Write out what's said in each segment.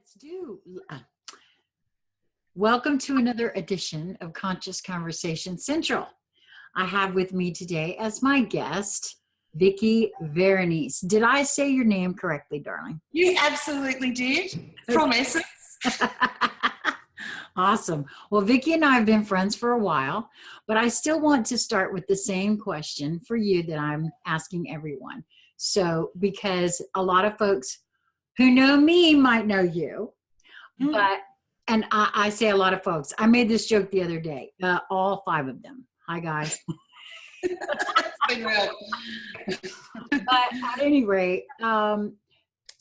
Let's do. Welcome to another edition of Conscious Conversation Central. I have with me today as my guest, Vicki Veronice. Did I say your name correctly, darling? You absolutely did. From Essence. Awesome. Well, Vicki and I have been friends for a while, but I still want to start with the same question for you that I'm asking everyone. So, because a lot of folks who know me might know you, but, and I say a lot of folks, I made this joke the other day, all 5 of them. Hi, guys. It's been real. But at any rate, so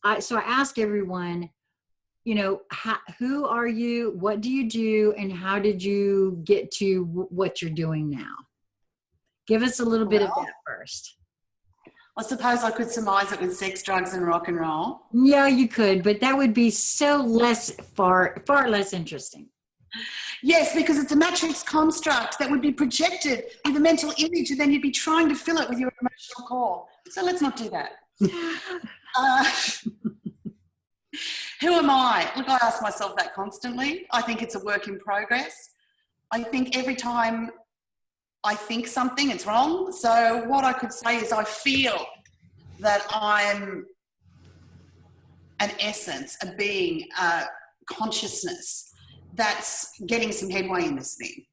I ask everyone, you know, who are you, what do you do, and how did you get to what you're doing now? Give us a little bit of that first. I suppose I could surmise it with sex, drugs, and rock and roll. Yeah, you could, but that would be so far less interesting. Yes, because it's a matrix construct that would be projected with a mental image, and then you'd be trying to fill it with your emotional core. So let's not do that. Who am I? Look, I ask myself that constantly. I think it's a work in progress. I think every time I think something, it's wrong. So what I could say is I feel that I'm an essence, a being, a consciousness that's getting some headway in this thing.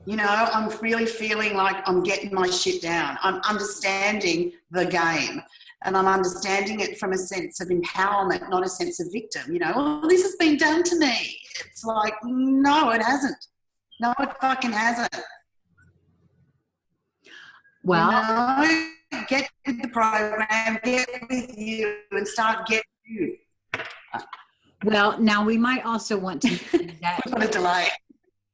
You know, I'm really feeling like I'm getting my shit down. I'm understanding the game, and I'm understanding it from a sense of empowerment, not a sense of victim. You know, well, this has been done to me. It's like, no, it hasn't. No, it fucking hasn't. Well, you know, get with the program, get with you, and start getting you. Well, now we might also want to. We've got a delay.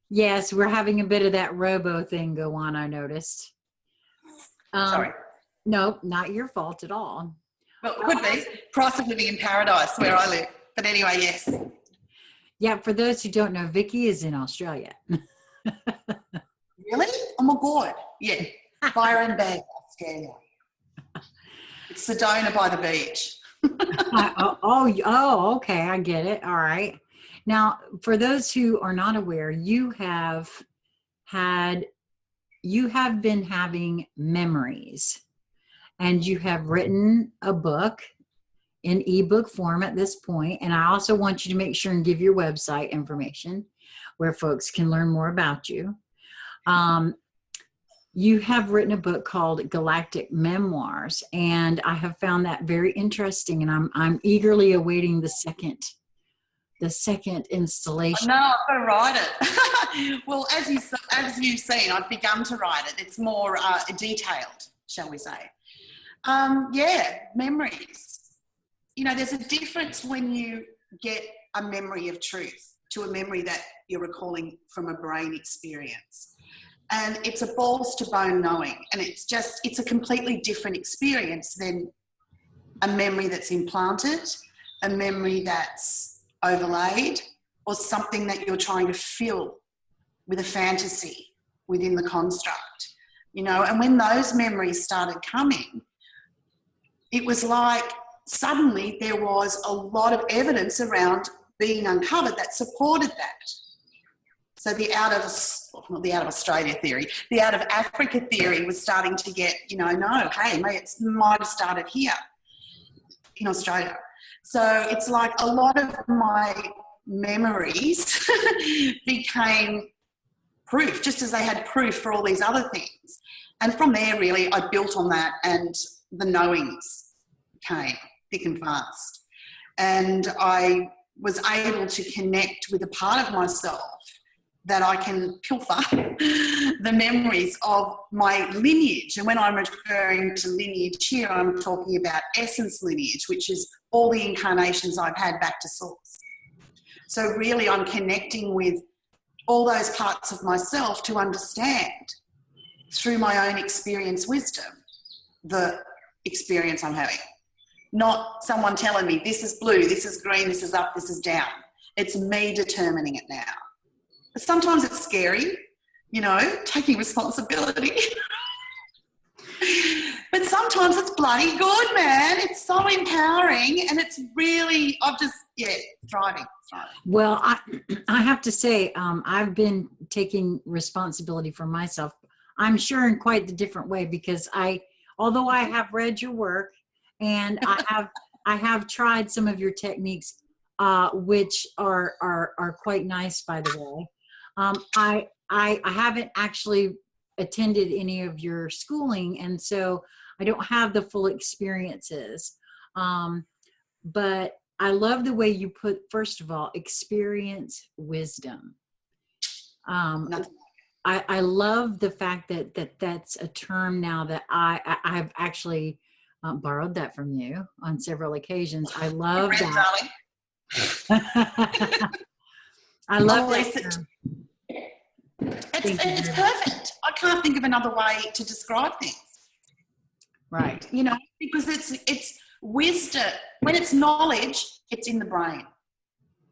Yes, we're having a bit of that robo thing go on, I noticed. Sorry. No, not your fault at all. Well, it could be. Price of living in paradise where I live. But anyway, yes. Yeah, for those who don't know, Vicki is in Australia. Really? Oh my God. Yeah. Byron Bay, Australia. It's Sedona by the beach. Okay, I get it. All right. Now, for those who are not aware, you have been having memories, and you have written a book in ebook form at this point. And I also want you to make sure and give your website information where folks can learn more about you. You have written a book called Galactic Memoirs, and I have found that very interesting, and I'm eagerly awaiting the second installation. No, I've got to write it. Well, as you've seen, I've begun to write it. It's more detailed, shall we say. Yeah, memories. You know, there's a difference when you get a memory of truth to a memory that you're recalling from a brain experience. And it's a balls to bone knowing. And it's a completely different experience than a memory that's implanted, a memory that's overlaid, or something that you're trying to fill with a fantasy within the construct. You know, and when those memories started coming, it was like suddenly there was a lot of evidence around being uncovered that supported that. So the out of Australia theory, the out of Africa theory was starting to get, you know, no, hey, it might have started here in Australia. So it's like a lot of my memories became proof, just as they had proof for all these other things. And from there, really, I built on that, and the knowings came thick and fast. And I was able to connect with a part of myself that I can pilfer the memories of my lineage. And when I'm referring to lineage here, I'm talking about essence lineage, which is all the incarnations I've had back to source. So really I'm connecting with all those parts of myself to understand through my own experience wisdom the experience I'm having. Not someone telling me this is blue, this is green, this is up, this is down. It's me determining it now. But sometimes it's scary, you know, taking responsibility. But sometimes it's bloody good, man. It's so empowering, and it's really, thriving. Well, I have to say, I've been taking responsibility for myself. I'm sure in quite the different way, because although I have read your work and I have tried some of your techniques, which are quite nice, by the way. I haven't actually attended any of your schooling, and so I don't have the full experiences. But I love the way you put, first of all, experience, wisdom. I love the fact that that's a term now that I've actually borrowed that from you on several occasions. I love that. I love that. It's perfect. I can't think of another way to describe things. Right. You know, because it's wisdom. When it's knowledge, it's in the brain.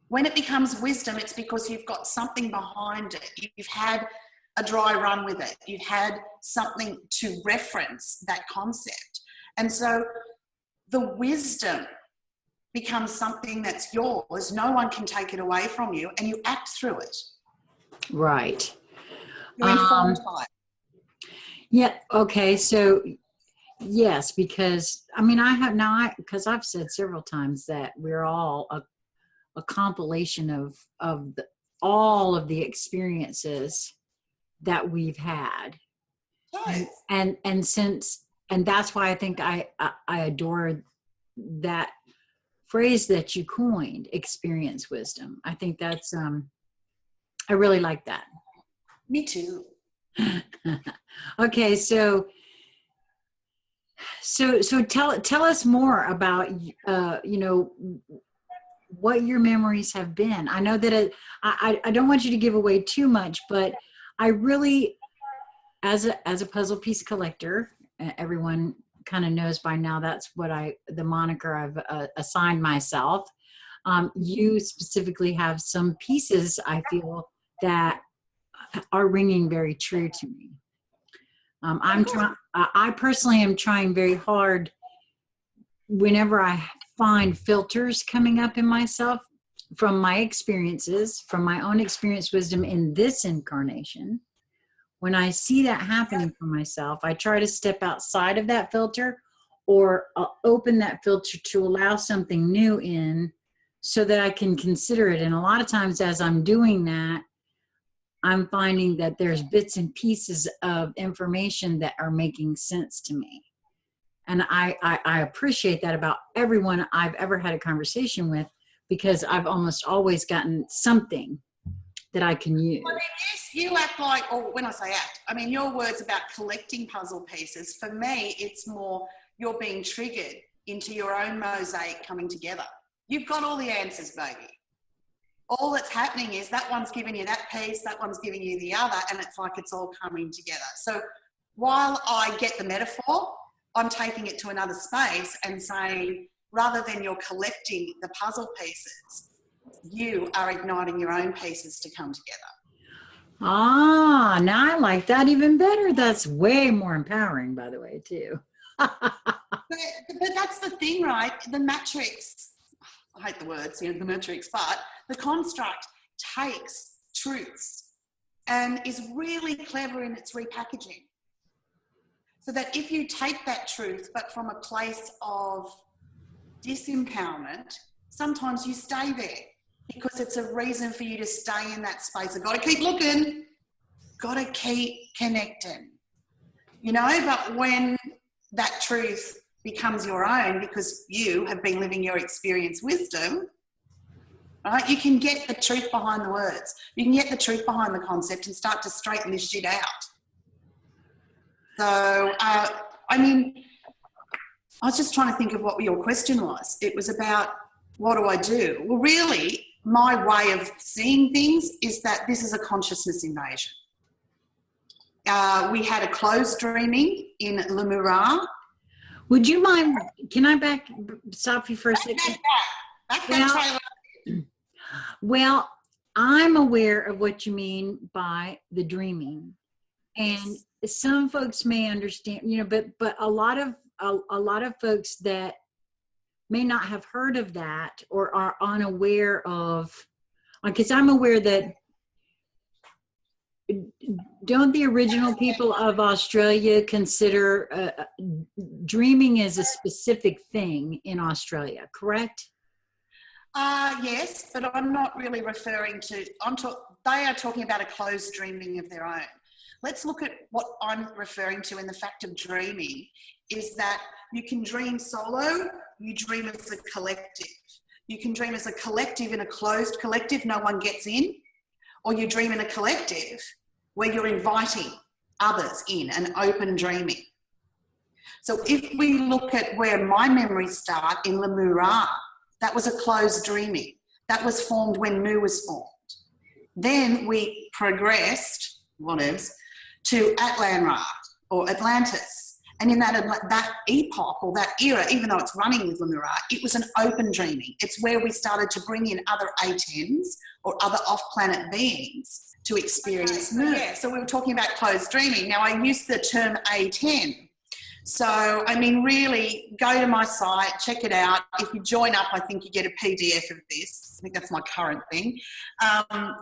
When it becomes wisdom, it's because you've got something behind it. You've had a dry run with it. You've had something to reference that concept. And so the wisdom becomes something that's yours. No one can take it away from you, and you act through it. Right. You're informed by it. Yeah. Okay. So yes, because I mean, because I've said several times that we're all a compilation of all of the experiences that we've had. Right. And that's why I think I adore that phrase that you coined, experience wisdom. I think that's I really like that. Me too. Okay, so tell us more about what your memories have been. I know that I don't want you to give away too much, but I really, as a puzzle piece collector, everyone kind of knows by now that's what the moniker I've assigned myself. You specifically have some pieces I feel that are ringing very true to me. I personally am trying very hard whenever I find filters coming up in myself from my experiences, from my own experience wisdom in this incarnation. When I see that happening for myself, I try to step outside of that filter, or open that filter to allow something new in so that I can consider it. And a lot of times as I'm doing that, I'm finding that there's bits and pieces of information that are making sense to me. And I appreciate that about everyone I've ever had a conversation with, because I've almost always gotten something that I can use. I mean, yes, you act like, or when I say act, I mean, your words about collecting puzzle pieces, for me, it's more you're being triggered into your own mosaic coming together. You've got all the answers, baby. All that's happening is that one's giving you that piece, that one's giving you the other, and it's like it's all coming together. So while I get the metaphor, I'm taking it to another space and saying, rather than you're collecting the puzzle pieces, you are igniting your own pieces to come together. Ah, now I like that even better. That's way more empowering, by the way, too. But that's the thing, right? The matrix, I hate the words, the matrix, but the construct takes truths and is really clever in its repackaging. So that if you take that truth, but from a place of disempowerment, sometimes you stay there because it's a reason for you to stay in that space. I've got to keep looking, got to keep connecting, but when that truth becomes your own because you have been living your experience wisdom, right? You can get the truth behind the words. You can get the truth behind the concept and start to straighten this shit out. So, I was just trying to think of what your question was. It was about, what do I do? Well, really, my way of seeing things is that this is a consciousness invasion. We had a closed dreaming in Lemura. Would you mind, can I stop you for a second? Well, I'm aware of what you mean by the dreaming. And some folks may understand, you know, but a lot of folks that may not have heard of that or are unaware of, because I'm aware that, don't the original people of Australia consider dreaming as a specific thing in Australia, correct? Yes, but I'm not really referring to, they are talking about a closed dreaming of their own. Let's look at what I'm referring to in the fact of dreaming, is that you can dream solo, you dream as a collective. You can dream as a collective in a closed collective, no one gets in, or you dream in a collective where you're inviting others in, an open dreaming. So if we look at where my memories start in Lemura, that was a closed dreaming. That was formed when Mu was formed. Then we progressed, to Atlanra or Atlantis. And in that epoch or that era, even though it's running with Lemura, it was an open dreaming. It's where we started to bring in other A10s or other off-planet beings to experience Mu. Yeah, so we were talking about closed dreaming. Now, I use the term A10. So, I mean, really, go to my site, check it out. If you join up, I think you get a PDF of this. I think that's my current thing,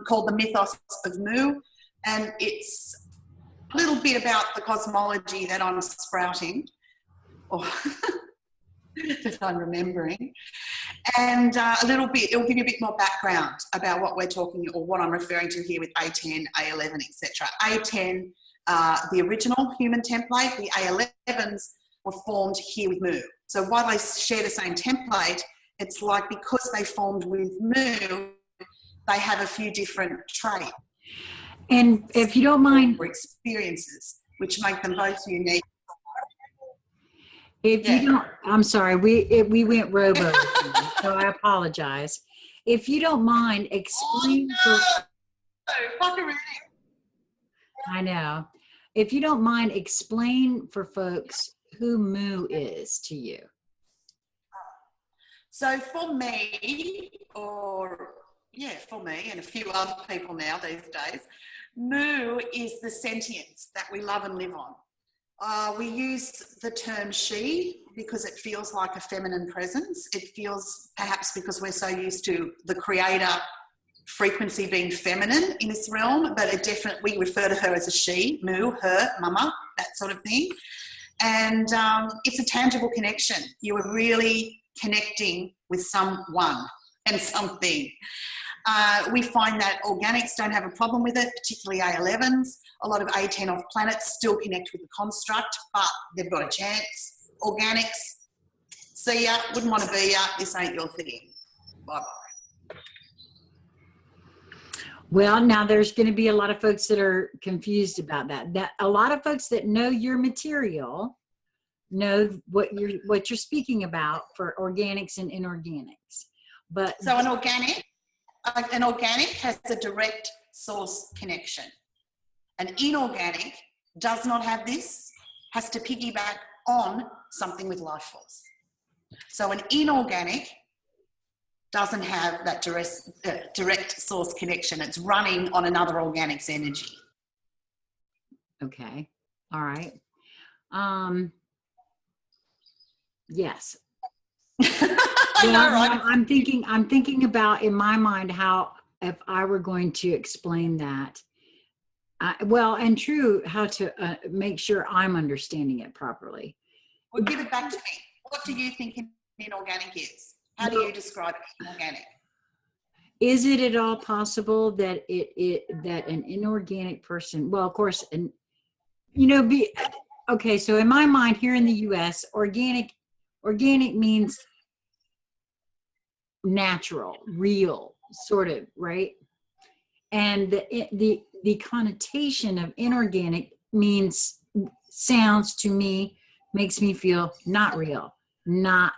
called The Mythos of Mu. And it's a little bit about the cosmology that I'm sprouting, or that I'm remembering. And a little bit, it'll give you a bit more background about what we're talking, or what I'm referring to here with A10, A11, etc. A10, the original human template, the A11s were formed here with Mu. So while they share the same template, it's like because they formed with Mu, they have a few different traits. And if you don't mind, or experiences, which make them both unique. If you don't, I'm sorry, we went robo, so I apologize. If you don't mind, explain. I know. If you don't mind, explain for folks who Mu is to you. So for me, for me and a few other people now these days, Mu is the sentience that we love and live on. We use the term she because it feels like a feminine presence. It feels, perhaps because we're so used to the creator frequency being feminine in this realm, but we refer to her as a she, Mu, her, mama, that sort of thing. And it's a tangible connection. You are really connecting with someone and something. We find that organics don't have a problem with it, particularly A11s. A lot of A10 off planets still connect with the construct, but they've got a chance. Organics, see ya, wouldn't want to be ya, this ain't your thing. Bye-bye. Well, now there's going to be a lot of folks that are confused about that. A lot of folks that know your material know what you're speaking about for organics and inorganics. But so an organic has a direct source connection. An inorganic does not have this, has to piggyback on something with life force. So an inorganic doesn't have that direct source connection. It's running on another organic's energy. Okay. All right. Yes. I know, right? I'm thinking about, in my mind, how if I were going to explain that, how to make sure I'm understanding it properly. Well, give it back to me. What do you think inorganic is? How do you describe inorganic? Is it at all possible that that an inorganic person, well, of course, okay, so in my mind here in the US, organic means natural, real, sort of, right? And the connotation of inorganic sounds to me, makes me feel not real, not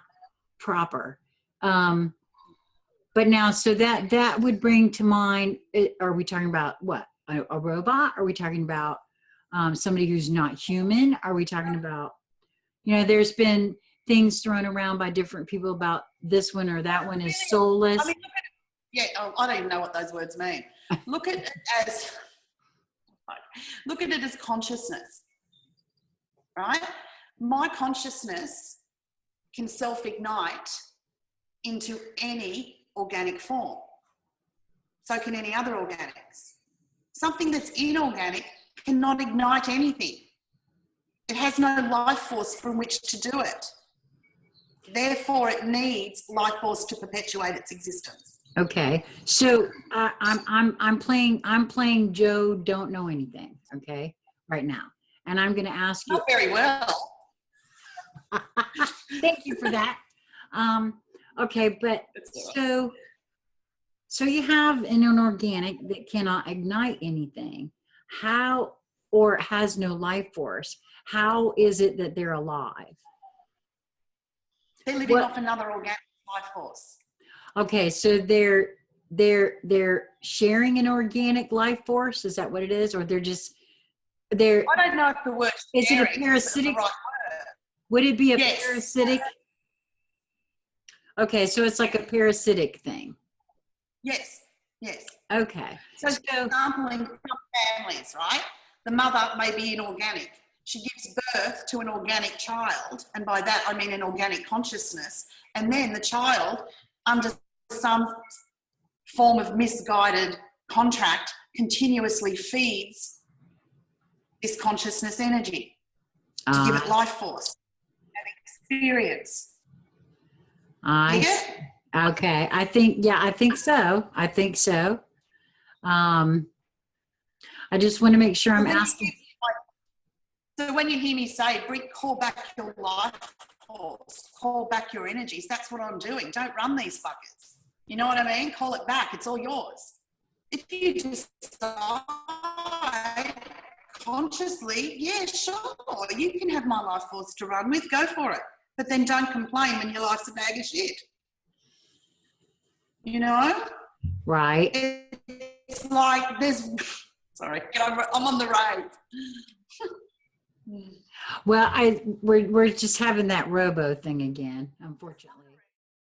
proper. But now, so that would bring to mind, are we talking about what? A robot? Are we talking about somebody who's not human? Are we talking about, there's been things thrown around by different people about this one or that one is soulless. I mean, I don't even know what those words mean. Look at it as consciousness. right? My consciousness can self-ignite into any organic form. So can any other organics. Something that's inorganic cannot ignite anything. It has no life force from which to do it. Therefore, it needs life force to perpetuate its existence. Okay, so I'm playing Joe don't know anything. Okay, right now, and I'm going to ask you. Not very well. Thank you for that. Okay, but so you have an inorganic that cannot ignite anything. How, or has no life force? How is it that they're alive? They're living off another organic life force. Okay, so they're sharing an organic life force. Is that what it is, or they're? I don't know if the word is it a parasitic? Right word. Would it be a Yes. parasitic? Okay, so it's like a parasitic thing. Yes, yes. Okay. So for example, in some families, right, the mother may be inorganic. She gives birth to an organic child, and by that I mean an organic consciousness, and then the child, under some form of misguided contract, continuously feeds this consciousness energy to give it life force and experience. Okay. I think so. I just want to make sure I'm asking. So when you hear me say, call back your life force, call back your energies, that's what I'm doing. Don't run these buckets. You know what I mean? Call it back. It's all yours. If you decide consciously, yeah, sure, you can have my life force to run with. Go for it. But then don't complain when your life's a bag of shit. You know? Right. It's like sorry, I'm on the rave. Well, we're just having that robo thing again, unfortunately.